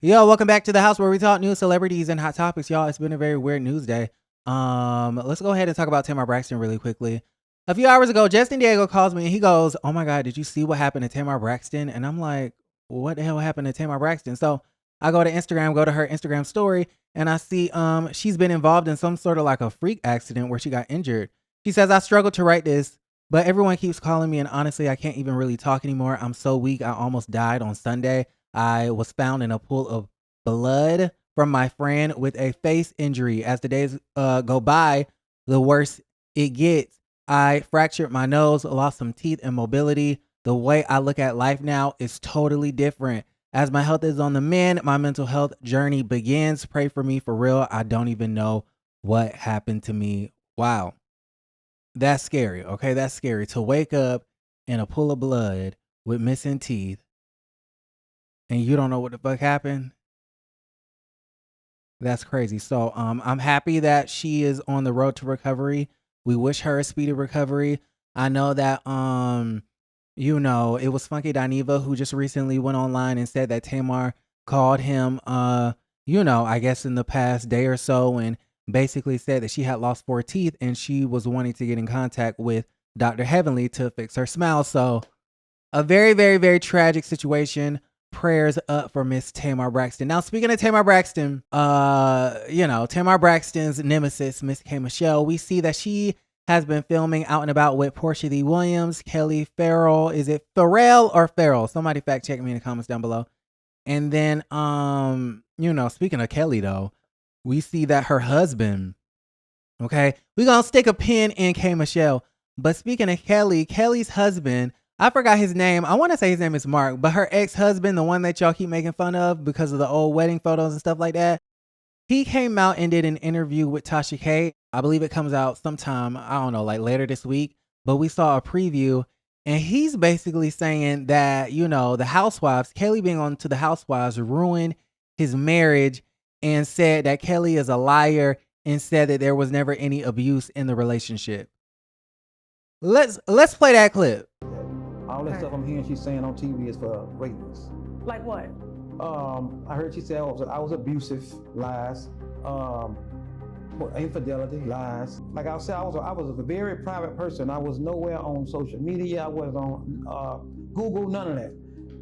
Yo, welcome back to the house where we talk news, celebrities, and hot topics, y'all. It's been a very weird news day. Let's go ahead and talk about Tamar Braxton really quickly. A few hours ago, Justin Diego calls me and he goes, "Oh my God, did you see what happened to Tamar Braxton?" And I'm like, "What the hell happened to Tamar Braxton?" So I go to Instagram, go to her Instagram story, and I see she's been involved in some sort of like a freak accident where she got injured. She says, "I struggled to write this, but everyone keeps calling me, and honestly, I can't even really talk anymore. I'm so weak. I almost died on Sunday. I was found in a pool of blood from my friend with a face injury. As the days go by, the worse it gets. I fractured my nose, lost some teeth and mobility. The way I look at life now is totally different. As my health is on the mend, my mental health journey begins. Pray for me for real. I don't even know what happened to me." Wow. That's scary. Okay. That's scary to wake up in a pool of blood with missing teeth and you don't know what the fuck happened. That's crazy. So I'm happy that she is on the road to recovery. We wish her a speedy recovery. I know that it was Funky Dineva who just recently went online and said that Tamar called him I guess in the past day or so, and basically said that she had lost 4 teeth and she was wanting to get in contact with Dr. Heavenly to fix her smile. So a very, very, very tragic situation. Prayers up for Miss Tamar Braxton. Now, speaking of Tamar Braxton, Tamar Braxton's nemesis, Miss K. Michelle, we see that she has been filming out and about with Portia D. Williams, Kelli Ferrell. Is it Ferrell or Ferrell? Somebody fact check me in the comments down below. And then, speaking of Kelli, though, we see that her husband, okay, we're going to stick a pin in K. Michelle. But speaking of Kelli's husband, I forgot his name. I want to say his name is Mark, but her ex-husband, the one that y'all keep making fun of because of the old wedding photos and stuff like that, he came out and did an interview with Tasha K. I believe it comes out sometime, I don't know, like later this week, but we saw a preview and he's basically saying that, the Housewives, Kelli being on to the Housewives ruined his marriage and said that Kelli is a liar and said that there was never any abuse in the relationship. Let's play that clip. All that stuff I'm hearing she's saying on TV is for ratings. Like what? I heard she said I was abusive, lies, infidelity, lies. Like I said, I was a very private person. I was nowhere on social media. I was on Google, none of that.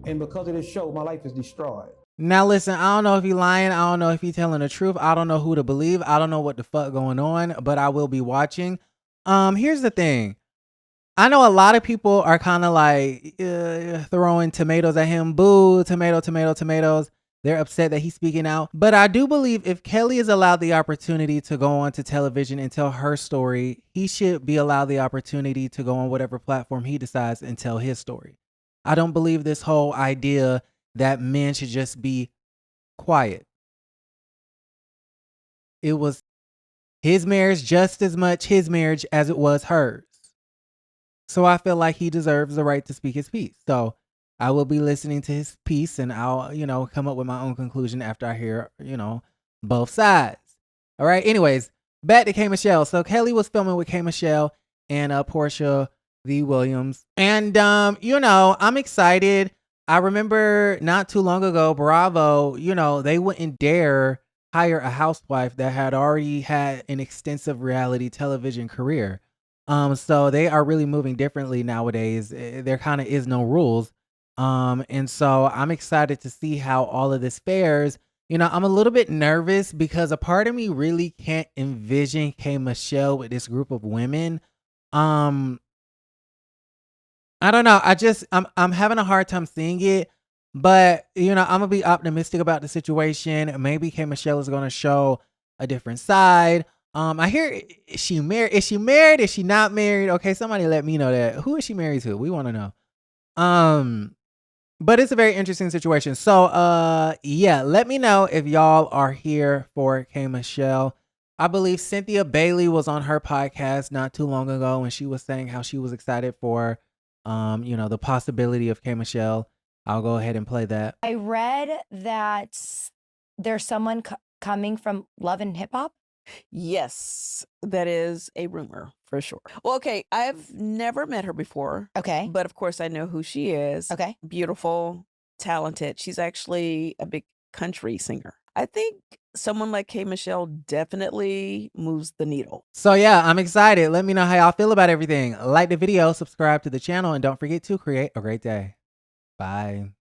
And because of this show, my life is destroyed. Now listen, I don't know if he's lying. I don't know if he's telling the truth. I don't know who to believe. I don't know what the fuck going on, but I will be watching. Here's the thing. I know a lot of people are kind of like throwing tomatoes at him. Boo, tomatoes. They're upset that he's speaking out. But I do believe if Kelli is allowed the opportunity to go on to television and tell her story, he should be allowed the opportunity to go on whatever platform he decides and tell his story. I don't believe this whole idea that men should just be quiet. It was his marriage, just as much his marriage as it was hers. So I feel like he deserves the right to speak his piece. So I will be listening to his piece and I'll, come up with my own conclusion after I hear, both sides. All right. Anyways, back to K. Michelle. So Kelli was filming with K. Michelle and Portia V. Williams. And, I'm excited. I remember not too long ago, Bravo, they wouldn't dare hire a housewife that had already had an extensive reality television career. So they are really moving differently nowadays. There kind of is no rules. And so I'm excited to see how all of this fares. I'm a little bit nervous because a part of me really can't envision K. Michelle with this group of women. I don't know. I'm having a hard time seeing it, but I'm gonna be optimistic about the situation. Maybe K. Michelle is gonna show a different side. I hear, is she married? Is she married? Is she not married? Okay, somebody let me know that. Who is she married to? We want to know. But it's a very interesting situation. So, let me know if y'all are here for K. Michelle. I believe Cynthia Bailey was on her podcast not too long ago and she was saying how she was excited for, the possibility of K. Michelle. I'll go ahead and play that. I read that there's someone coming from Love and Hip Hop. Yes, that is a rumor for sure. Well, okay, I've never met her before. Okay. But of course I know who she is. Okay. Beautiful, talented. She's actually a big country singer. I think someone like K. Michelle definitely moves the needle. So yeah, I'm excited. Let me know how y'all feel about everything. Like the video, subscribe to the channel, and don't forget to create a great day. Bye.